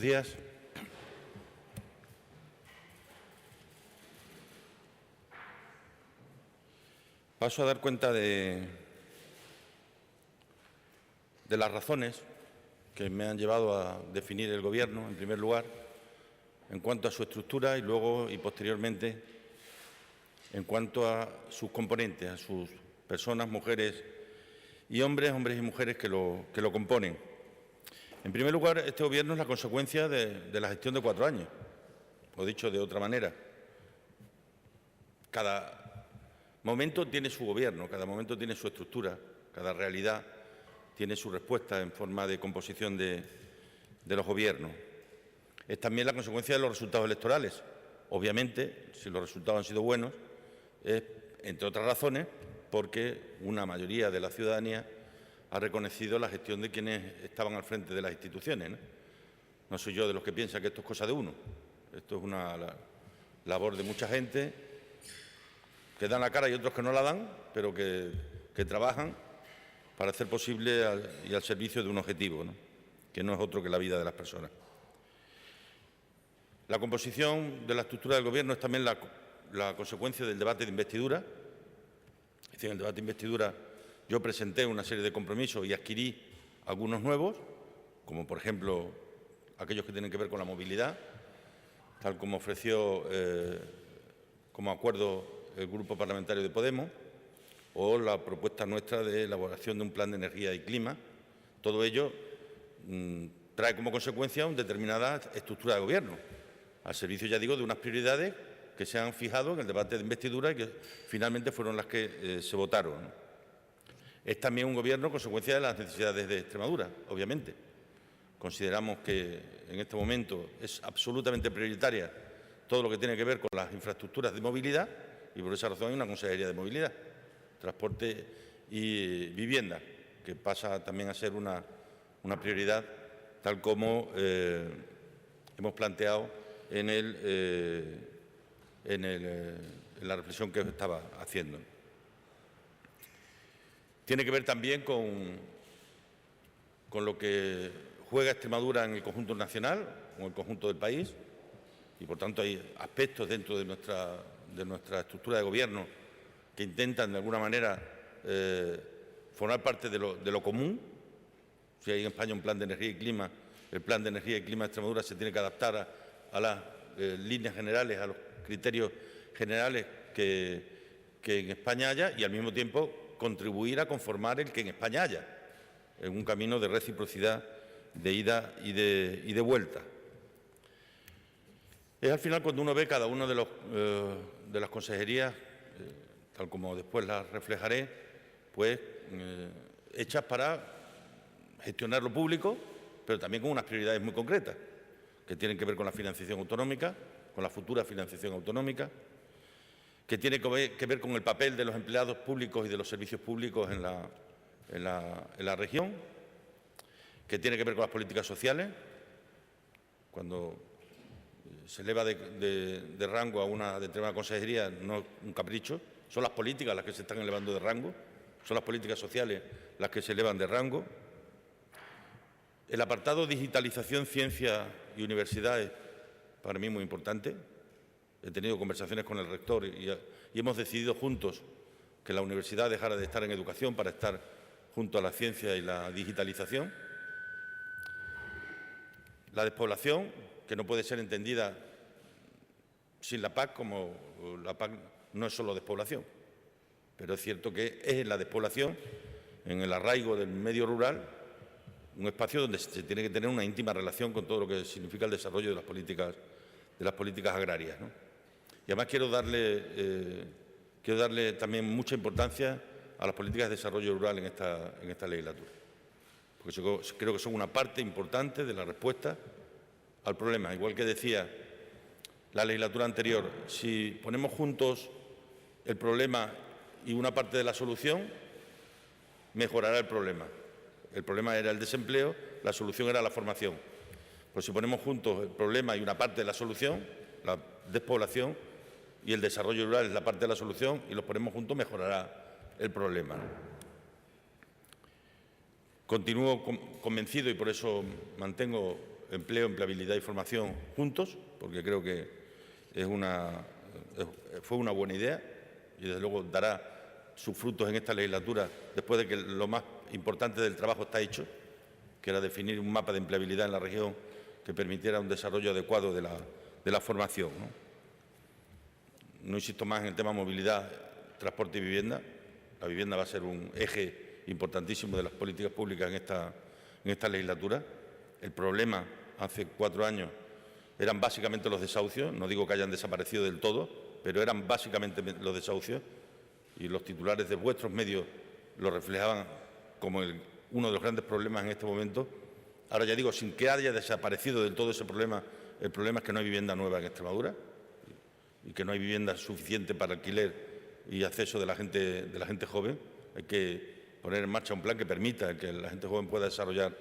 días. Paso a dar cuenta de las razones que me han llevado a definir el Gobierno, en primer lugar, en cuanto a su estructura y luego y posteriormente en cuanto a sus componentes, a sus personas, mujeres y hombres y mujeres que lo componen. En primer lugar, este Gobierno es la consecuencia de la gestión de 4 años, o dicho de otra manera. Cada momento tiene su Gobierno, cada momento tiene su estructura, cada realidad tiene su respuesta en forma de composición de los gobiernos. Es también la consecuencia de los resultados electorales. Obviamente, si los resultados han sido buenos, es, entre otras razones, porque una mayoría de la ciudadanía ha reconocido la gestión de quienes estaban al frente de las instituciones, ¿no? No soy yo de los que piensa que esto es cosa de uno. Esto es una labor de mucha gente que dan la cara y otros que no la dan, pero que trabajan para hacer posible y al servicio de un objetivo, ¿no?, que no es otro que la vida de las personas. La composición de la estructura del Gobierno es también la consecuencia del debate de investidura. Es decir, en el debate de investidura yo presenté una serie de compromisos y adquirí algunos nuevos, como por ejemplo aquellos que tienen que ver con la movilidad, tal como ofreció como acuerdo el Grupo Parlamentario de Podemos, o la propuesta nuestra de elaboración de un plan de energía y clima. Todo ello trae como consecuencia una determinada estructura de Gobierno, al servicio, ya digo, de unas prioridades que se han fijado en el debate de investidura y que finalmente fueron las que se votaron, ¿no? Es también un Gobierno consecuencia de las necesidades de Extremadura, obviamente. Consideramos que en este momento es absolutamente prioritaria todo lo que tiene que ver con las infraestructuras de movilidad y por esa razón hay una Consejería de Movilidad, Transporte y Vivienda, que pasa también a ser una prioridad, tal como hemos planteado en la reflexión que estaba haciendo. Tiene que ver también con lo que juega Extremadura en el conjunto nacional, con el conjunto del país, y por tanto hay aspectos dentro de nuestra estructura de Gobierno que intentan de alguna manera formar parte de lo común. Si hay en España un plan de energía y clima, el plan de energía y clima de Extremadura se tiene que adaptar a las líneas generales, a los criterios generales que en España haya y al mismo tiempo contribuir a conformar el que en España haya, en un camino de reciprocidad, de ida y de vuelta. Es al final cuando uno ve cada uno de las consejerías, tal como después las reflejaré, pues hechas para gestionar lo público, pero también con unas prioridades muy concretas, que tienen que ver con la financiación autonómica, con la futura financiación autonómica, que tiene que ver con el papel de los empleados públicos y de los servicios públicos en la región, que tiene que ver con las políticas sociales. Cuando se eleva de rango a una determinada consejería, no es un capricho, son las políticas las que se están elevando de rango, son las políticas sociales las que se elevan de rango. El apartado digitalización, ciencia y universidad es para mí muy importante. He tenido conversaciones con el rector y hemos decidido juntos que la universidad dejara de estar en educación para estar junto a la ciencia y la digitalización. La despoblación, que no puede ser entendida sin la PAC, como la PAC no es solo despoblación, pero es cierto que es en la despoblación, en el arraigo del medio rural, un espacio donde se tiene que tener una íntima relación con todo lo que significa el desarrollo de las políticas agrarias, ¿no? Y además quiero darle también mucha importancia a las políticas de desarrollo rural en esta legislatura, porque creo que son una parte importante de la respuesta al problema. Igual que decía la legislatura anterior, si ponemos juntos el problema y una parte de la solución, mejorará el problema. El problema era el desempleo, la solución era la formación. Pues si ponemos juntos el problema y una parte de la solución, la despoblación, y el desarrollo rural es la parte de la solución, y los ponemos juntos, mejorará el problema. Continúo convencido, y por eso mantengo empleo, empleabilidad y formación juntos, porque creo que fue una buena idea y, desde luego, dará sus frutos en esta legislatura después de que lo más importante del trabajo está hecho, que era definir un mapa de empleabilidad en la región que permitiera un desarrollo adecuado de la formación, No insisto más en el tema movilidad, transporte y vivienda. La vivienda va a ser un eje importantísimo de las políticas públicas en esta legislatura. El problema hace 4 años eran básicamente los desahucios. No digo que hayan desaparecido del todo, pero eran básicamente los desahucios, y los titulares de vuestros medios lo reflejaban como uno de los grandes problemas en este momento. Ahora, ya digo, sin que haya desaparecido del todo ese problema, el problema es que no hay vivienda nueva en Extremadura y que no hay vivienda suficiente para alquiler y acceso de la gente joven. Hay que poner en marcha un plan que permita que la gente joven pueda desarrollar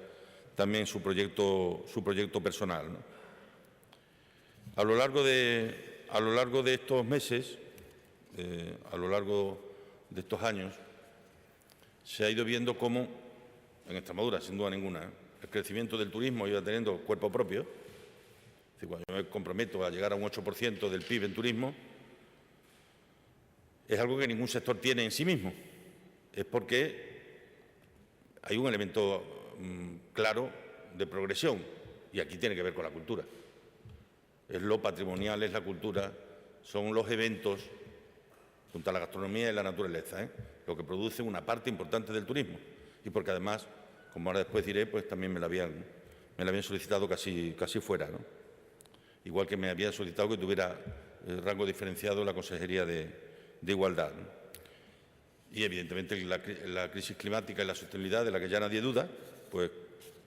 también su proyecto personal, A lo largo de estos meses, a lo largo de estos años, se ha ido viendo cómo, en Extremadura, sin duda ninguna, el crecimiento del turismo iba teniendo cuerpo propio. Es decir, cuando yo me comprometo a llegar a un 8% del PIB en turismo, es algo que ningún sector tiene en sí mismo. Es porque hay un elemento claro de progresión, y aquí tiene que ver con la cultura. Es lo patrimonial, es la cultura, son los eventos, junto a la gastronomía y la naturaleza, lo que produce una parte importante del turismo. Y porque, además, como ahora después diré, pues también me la habían solicitado casi fuera, Igual que me habían solicitado que tuviera rango diferenciado en la Consejería de Igualdad, Y, evidentemente, la crisis climática y la sostenibilidad, de la que ya nadie duda, pues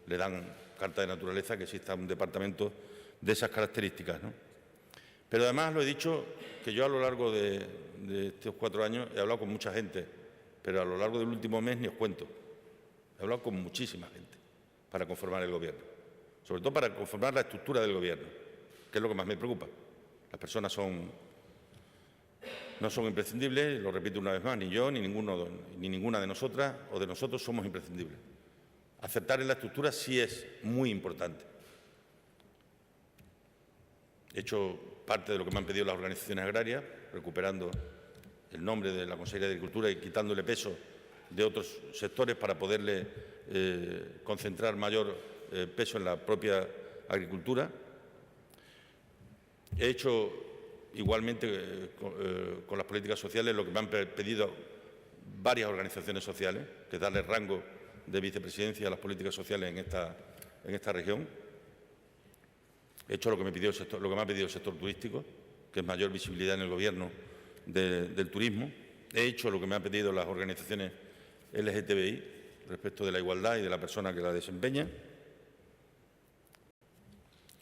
le dan carta de naturaleza que exista un departamento de esas características, Pero, además, lo he dicho, que yo a lo largo de estos 4 años he hablado con mucha gente, pero a lo largo del último mes ni os cuento. He hablado con muchísima gente para conformar el Gobierno, sobre todo para conformar la estructura del Gobierno, que es lo que más me preocupa. Las personas no son imprescindibles, lo repito una vez más, ni yo, ni ninguna de nosotras o de nosotros somos imprescindibles. Acertar en la estructura sí es muy importante. He hecho parte de lo que me han pedido las organizaciones agrarias, recuperando el nombre de la Consejería de Agricultura y quitándole peso de otros sectores para poderle concentrar mayor peso en la propia agricultura. He hecho igualmente con las políticas sociales lo que me han pedido varias organizaciones sociales, que es darle rango de vicepresidencia a las políticas sociales en esta región. He hecho lo que me ha pedido el sector turístico, que es mayor visibilidad en el Gobierno del turismo. He hecho lo que me han pedido las organizaciones LGTBI respecto de la igualdad y de la persona que la desempeña.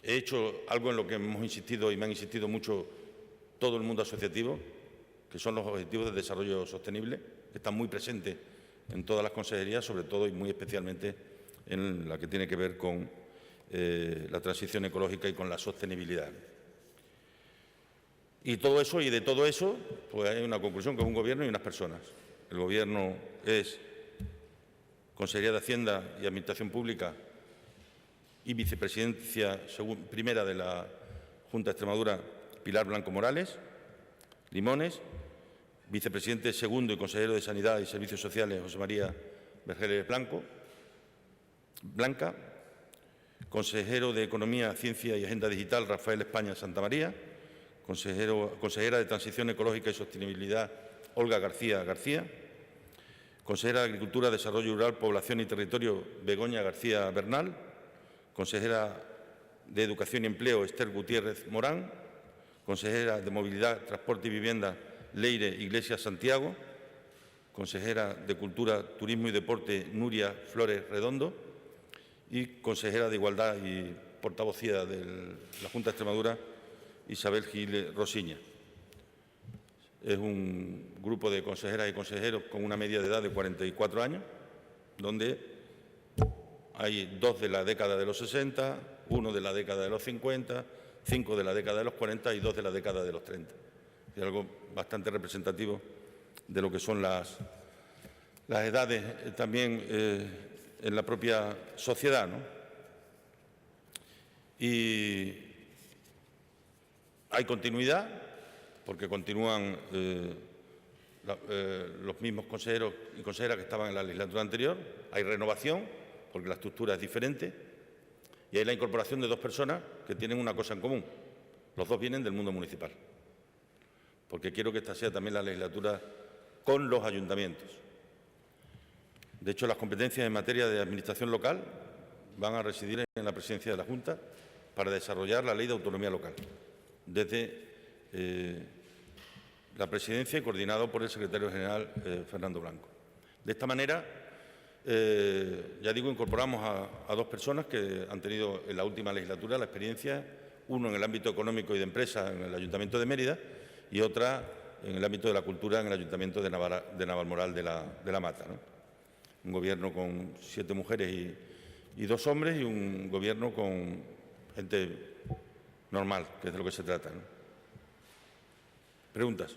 He hecho algo en lo que hemos insistido y me han insistido mucho todo el mundo asociativo, que son los objetivos de desarrollo sostenible, que están muy presentes en todas las consejerías, sobre todo y muy especialmente en la que tiene que ver con la transición ecológica y con la sostenibilidad. Y de todo eso, pues hay una conclusión, que es un Gobierno y unas personas. El Gobierno es Consejería de Hacienda y Administración Pública y Vicepresidencia primera de la Junta de Extremadura, Pilar Blanco Morales Limones. Vicepresidente segundo y consejero de Sanidad y Servicios Sociales, José María Vergeles Blanca. Consejero de Economía, Ciencia y Agenda Digital, Rafael España Santamaría. Consejera de Transición Ecológica y Sostenibilidad, Olga García García. Consejera de Agricultura, Desarrollo Rural, Población y Territorio, Begoña García Bernal. Consejera de Educación y Empleo, Esther Gutiérrez Morán. Consejera de Movilidad, Transporte y Vivienda, Leire Iglesias Santiago. Consejera de Cultura, Turismo y Deporte, Nuria Flores Redondo. Y consejera de Igualdad y portavocía de la Junta de Extremadura, Isabel Gil Rosiña. Es un grupo de consejeras y consejeros con una media de edad de 44 años, donde hay 2 de la década de los 60, 1 de la década de los 50, 5 de la década de los 40 y 2 de la década de los 30. Es algo bastante representativo de lo que son las edades también en la propia sociedad, Y hay continuidad, porque continúan los mismos consejeros y consejeras que estaban en la legislatura anterior. Hay renovación, porque la estructura es diferente. Y hay la incorporación de dos personas que tienen una cosa en común. Los dos vienen del mundo municipal. Porque quiero que esta sea también la legislatura con los ayuntamientos. De hecho, las competencias en materia de administración local van a residir en la presidencia de la Junta para desarrollar la Ley de Autonomía Local, desde la presidencia y coordinado por el secretario general Fernando Blanco. De esta manera, ya digo, incorporamos a dos personas que han tenido en la última legislatura la experiencia, uno en el ámbito económico y de empresa en el Ayuntamiento de Mérida y otra en el ámbito de la cultura en el Ayuntamiento de Navalmoral de la Mata, ¿no? Un gobierno con 7 mujeres y 2 hombres y un gobierno con gente normal, que es de lo que se trata, ¿no? ¿Preguntas?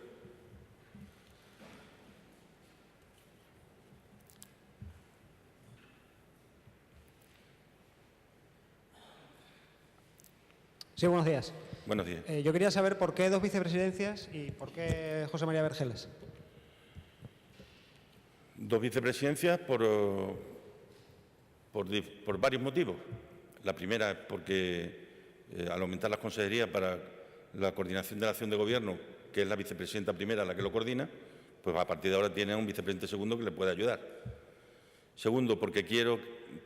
Sí, buenos días. Buenos días. Yo quería saber por qué 2 vicepresidencias y por qué José María Vergeles. 2 vicepresidencias por varios motivos. La primera es porque al aumentar las consejerías para la coordinación de la acción de gobierno, que es la vicepresidenta primera la que lo coordina, pues a partir de ahora tiene un vicepresidente segundo que le puede ayudar. Segundo, porque quiero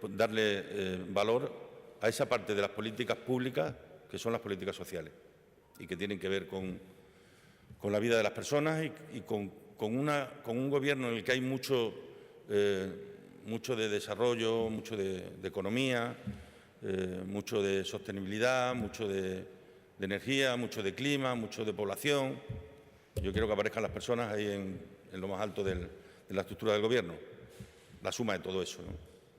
darle valor a esa parte de las políticas públicas que son las políticas sociales y que tienen que ver con la vida de las personas y con un gobierno en el que hay mucho de desarrollo, mucho de economía, mucho de sostenibilidad, mucho de energía, mucho de clima, mucho de población. Yo quiero que aparezcan las personas ahí en lo más alto de la estructura del gobierno, la suma de todo eso, ¿no?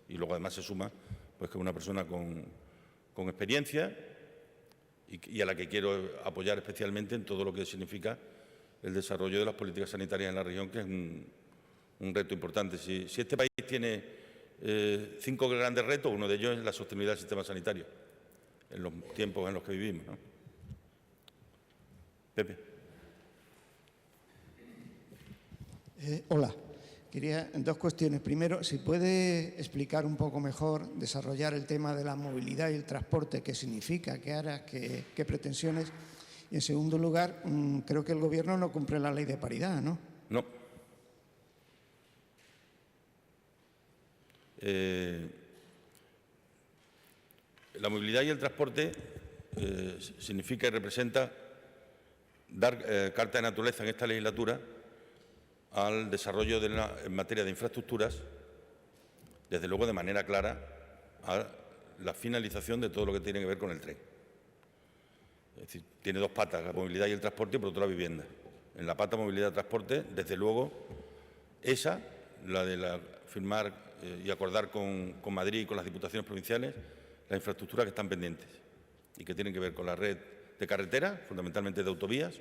Y luego además se suma pues que es una persona con experiencia y a la que quiero apoyar especialmente en todo lo que significa el desarrollo de las políticas sanitarias en la región, que es un reto importante. Si este país tiene 5 grandes retos, uno de ellos es la sostenibilidad del sistema sanitario, en los tiempos en los que vivimos, ¿no? Pepe. Hola. Quería 2 cuestiones. Primero, si puede explicar un poco mejor, desarrollar el tema de la movilidad y el transporte, qué significa, qué hará, qué pretensiones. Y en segundo lugar, creo que el Gobierno no cumple la ley de paridad, ¿no? No. La movilidad y el transporte significa y representa dar carta de naturaleza en esta legislatura al desarrollo en materia de infraestructuras, desde luego de manera clara, a la finalización de todo lo que tiene que ver con el tren. Es decir, tiene 2 patas, la movilidad y el transporte, y por otro la vivienda. En la pata movilidad y transporte, desde luego, esa, la de firmar y acordar con Madrid y con las diputaciones provinciales las infraestructuras que están pendientes y que tienen que ver con la red de carreteras, fundamentalmente de autovías,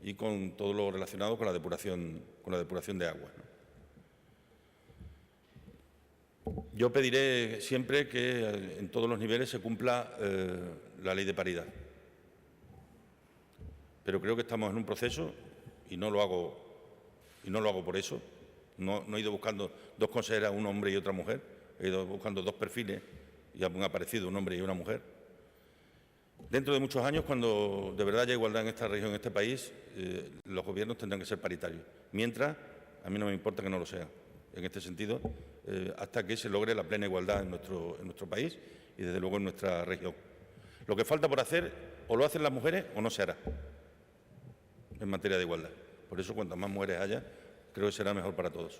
y con todo lo relacionado con la depuración de agua, ¿no? Yo pediré siempre que en todos los niveles se cumpla la ley de paridad. Pero creo que estamos en un proceso y no lo hago por eso. No he ido buscando 2 consejeras, un hombre y otra mujer. He ido buscando 2 perfiles y han aparecido un hombre y una mujer. Dentro de muchos años, cuando de verdad haya igualdad en esta región, en este país, los gobiernos tendrán que ser paritarios. Mientras, a mí no me importa que no lo sean. En este sentido, hasta que se logre la plena igualdad en nuestro país y, desde luego, en nuestra región. Lo que falta por hacer, o lo hacen las mujeres o no se hará en materia de igualdad. Por eso, cuantas más mujeres haya, creo que será mejor para todos.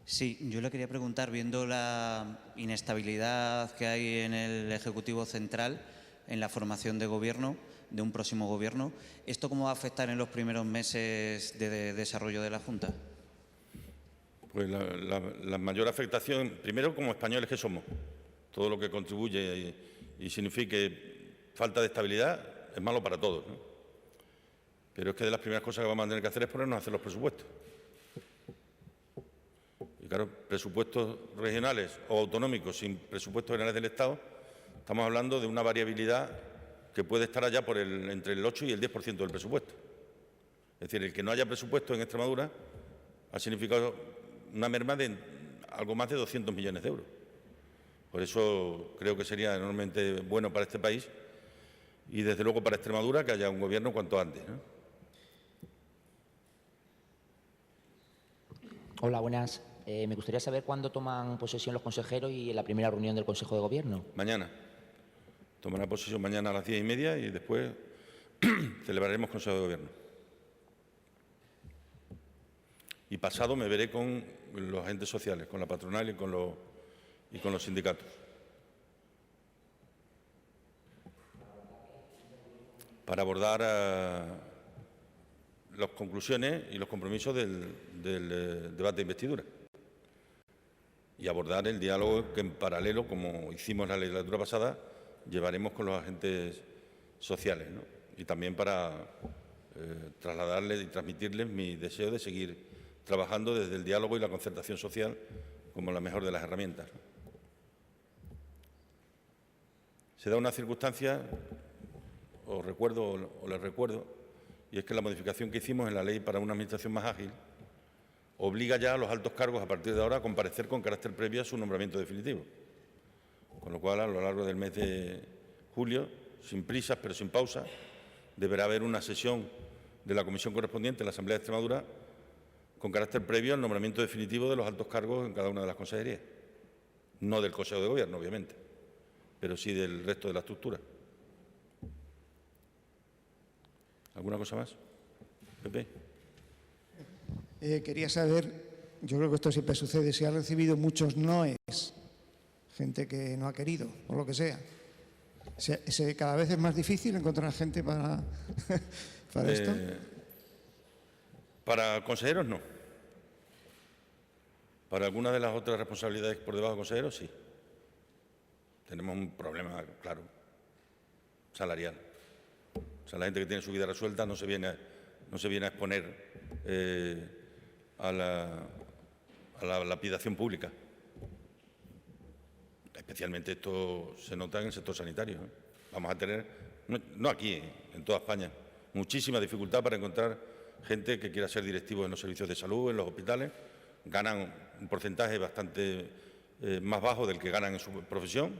Sí, yo le quería preguntar, viendo la inestabilidad que hay en el Ejecutivo Central en la formación de gobierno, de un próximo gobierno, ¿esto cómo va a afectar en los primeros meses de desarrollo de la Junta? Pues la mayor afectación, primero como españoles que somos, todo lo que contribuye y signifique falta de estabilidad es malo para todos, ¿no? Pero es que de las primeras cosas que vamos a tener que hacer es ponernos a hacer los presupuestos. Y claro, presupuestos regionales o autonómicos sin presupuestos generales del Estado, estamos hablando de una variabilidad que puede estar allá por entre el 8 y el 10% del presupuesto. Es decir, el que no haya presupuesto en Extremadura ha significado una merma de algo más de 200 millones de euros. Por eso creo que sería enormemente bueno para este país y, desde luego, para Extremadura que haya un gobierno cuanto antes, ¿no? Hola, buenas. Me gustaría saber cuándo toman posesión los consejeros y en la primera reunión del Consejo de Gobierno. Mañana. Tomará posesión mañana a las 10:30 y después celebraremos Consejo de Gobierno. Y pasado me veré con los agentes sociales, con la patronal y con los sindicatos. Para abordar las conclusiones y los compromisos del debate de investidura. Y abordar el diálogo que, en paralelo, como hicimos la legislatura pasada, llevaremos con los agentes sociales, ¿no? Y también para trasladarles y transmitirles mi deseo de seguir trabajando desde el diálogo y la concertación social como la mejor de las herramientas. Se da una circunstancia, os recuerdo o les recuerdo, y es que la modificación que hicimos en la ley para una administración más ágil obliga ya a los altos cargos a partir de ahora a comparecer con carácter previo a su nombramiento definitivo. Con lo cual, a lo largo del mes de julio, sin prisas pero sin pausa, deberá haber una sesión de la comisión correspondiente en la Asamblea de Extremadura con carácter previo al nombramiento definitivo de los altos cargos en cada una de las consejerías. No del Consejo de Gobierno, obviamente, pero sí del resto de la estructura. ¿Alguna cosa más? Pepe. Quería saber, yo creo que esto siempre sucede, si ha recibido muchos noes, gente que no ha querido, o lo que sea. Cada vez es más difícil encontrar gente para esto. Para consejeros, no. Para algunas de las otras responsabilidades por debajo de consejeros, sí. Tenemos un problema, claro, salarial. O sea, la gente que tiene su vida resuelta no se viene a exponer a la lapidación pública. Especialmente esto se nota en el sector sanitario, ¿eh? Vamos a tener, no aquí, en toda España, muchísima dificultad para encontrar gente que quiera ser directivo en los servicios de salud, en los hospitales. Ganan un porcentaje bastante más bajo del que ganan en su profesión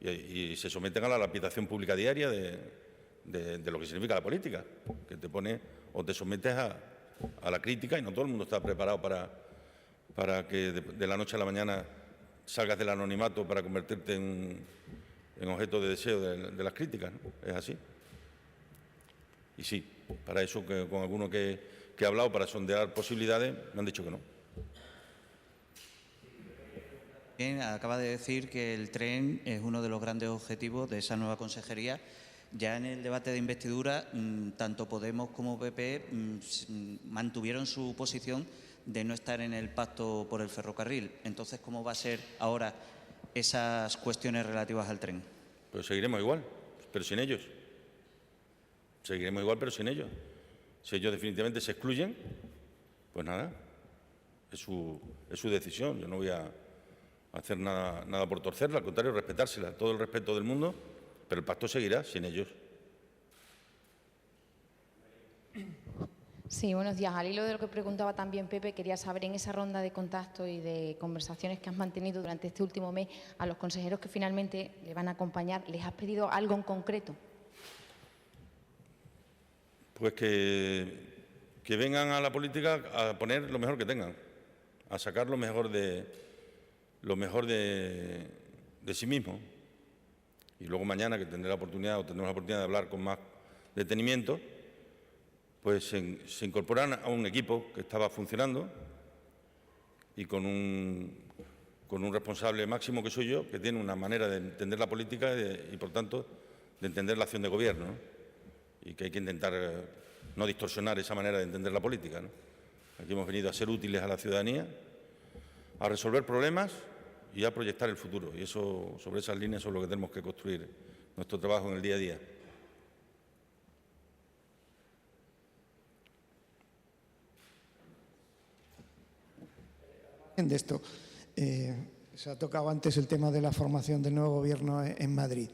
y se someten a la lapidación pública diaria de lo que significa la política, que te pone o te sometes a la crítica, y no todo el mundo está preparado para que de la noche a la mañana salgas del anonimato para convertirte en objeto de deseo de las críticas, ¿no? Es así. Y sí, para eso, con alguno que he hablado, para sondear posibilidades, me han dicho que no. Bien, acaba de decir que el tren es uno de los grandes objetivos de esa nueva consejería. Ya en el debate de investidura, tanto Podemos como PP mantuvieron su posición de no estar en el pacto por el ferrocarril. Entonces, ¿cómo va a ser ahora esas cuestiones relativas al tren? Pues seguiremos igual, pero sin ellos. Seguiremos igual, pero sin ellos. Si ellos definitivamente se excluyen, pues nada, es su decisión. Yo no voy a hacer nada por torcerla, al contrario, respetársela, todo el respeto del mundo, pero el pacto seguirá sin ellos. Sí, buenos días. Al hilo de lo que preguntaba también Pepe, quería saber, en esa ronda de contacto y de conversaciones que has mantenido durante este último mes, a los consejeros que finalmente le van a acompañar, ¿les has pedido algo en concreto? Pues que vengan a la política a poner lo mejor que tengan, a sacar lo mejor de sí mismos. Y luego mañana, que tendremos la oportunidad de hablar con más detenimiento, pues se incorporan a un equipo que estaba funcionando y con un responsable máximo que soy yo, que tiene una manera de entender la política y, por tanto, de entender la acción de gobierno, ¿no? Y que hay que intentar no distorsionar esa manera de entender la política, ¿no? Aquí hemos venido a ser útiles a la ciudadanía, a resolver problemas y a proyectar el futuro. Y eso, sobre esas líneas, es lo que tenemos que construir nuestro trabajo en el día a día. de esto. Se ha tocado antes el tema de la formación del nuevo gobierno en Madrid.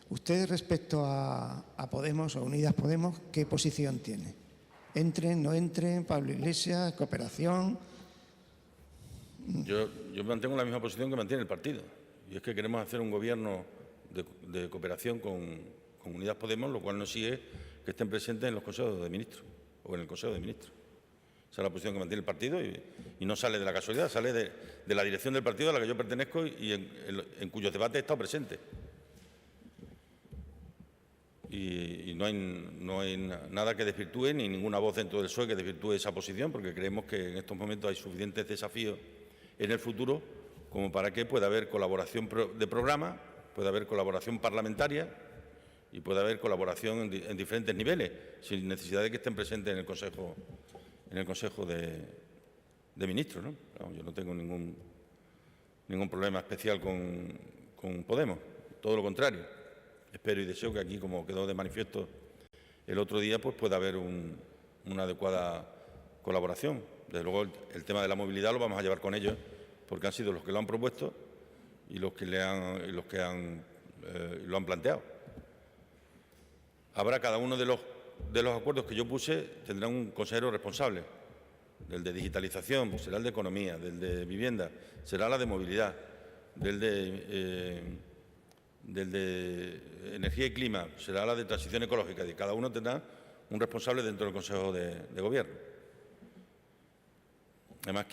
Usted, respecto a Podemos o Unidas Podemos, ¿qué posición tiene? ¿Entren, no entren? ¿Pablo Iglesias? ¿Cooperación? Yo mantengo la misma posición que mantiene el partido. Y es que queremos hacer un gobierno de cooperación con Unidas Podemos, lo cual no sigue que estén presentes en los consejos de ministros o en el Consejo de Ministros. Esa es la posición que mantiene el partido y no sale de la casualidad, sale de la dirección del partido a la que yo pertenezco y en cuyos debates he estado presente. Y no hay nada que desvirtúe, ni ninguna voz dentro del PSOE que desvirtúe esa posición, porque creemos que en estos momentos hay suficientes desafíos en el futuro como para que pueda haber colaboración de programa, pueda haber colaboración parlamentaria y pueda haber colaboración en diferentes niveles, sin necesidad de que estén presentes en el Consejo de Ministros, ¿no? Vamos, yo no tengo ningún problema especial con Podemos, todo lo contrario. Espero y deseo que aquí, como quedó de manifiesto el otro día, pues pueda haber una adecuada colaboración. Desde luego, el tema de la movilidad lo vamos a llevar con ellos, porque han sido los que lo han propuesto y los que lo han planteado. Habrá cada uno de los acuerdos que yo puse, tendrá un consejero responsable. Del de digitalización será el de economía, del de vivienda será la de movilidad, del de energía y clima será la de transición ecológica, y cada uno tendrá un responsable dentro del Consejo de Gobierno. Además,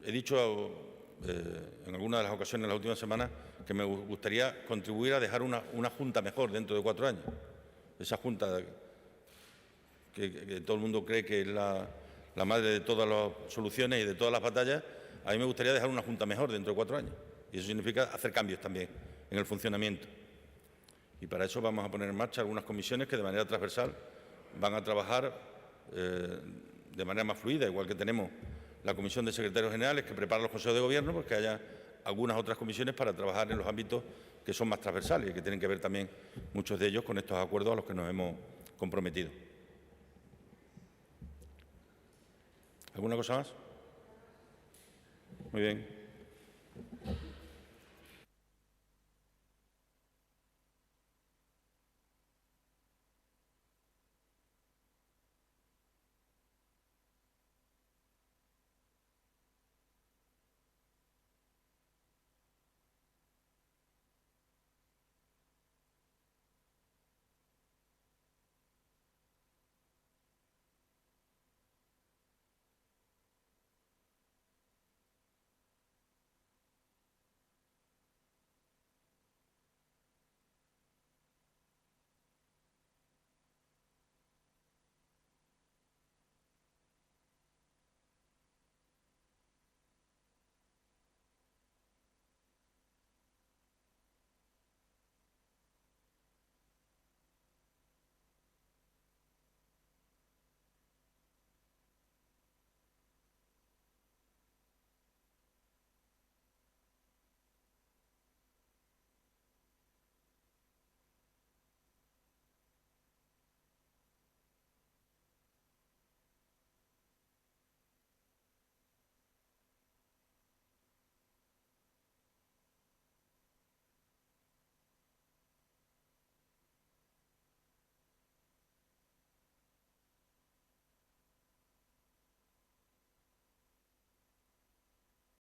he dicho en algunas de las ocasiones en las últimas semanas que me gustaría contribuir a dejar una Junta mejor dentro de 4 años. Esa Junta que todo el mundo cree que es la madre de todas las soluciones y de todas las batallas, a mí me gustaría dejar una Junta mejor dentro de 4 años. Y eso significa hacer cambios también en el funcionamiento. Y para eso vamos a poner en marcha algunas comisiones que de manera transversal van a trabajar de manera más fluida, igual que tenemos la Comisión de Secretarios Generales que prepara los consejos de gobierno, pues que haya algunas otras comisiones para trabajar en los ámbitos que son más transversales y que tienen que ver también muchos de ellos con estos acuerdos a los que nos hemos comprometido. ¿Alguna cosa más? Muy bien.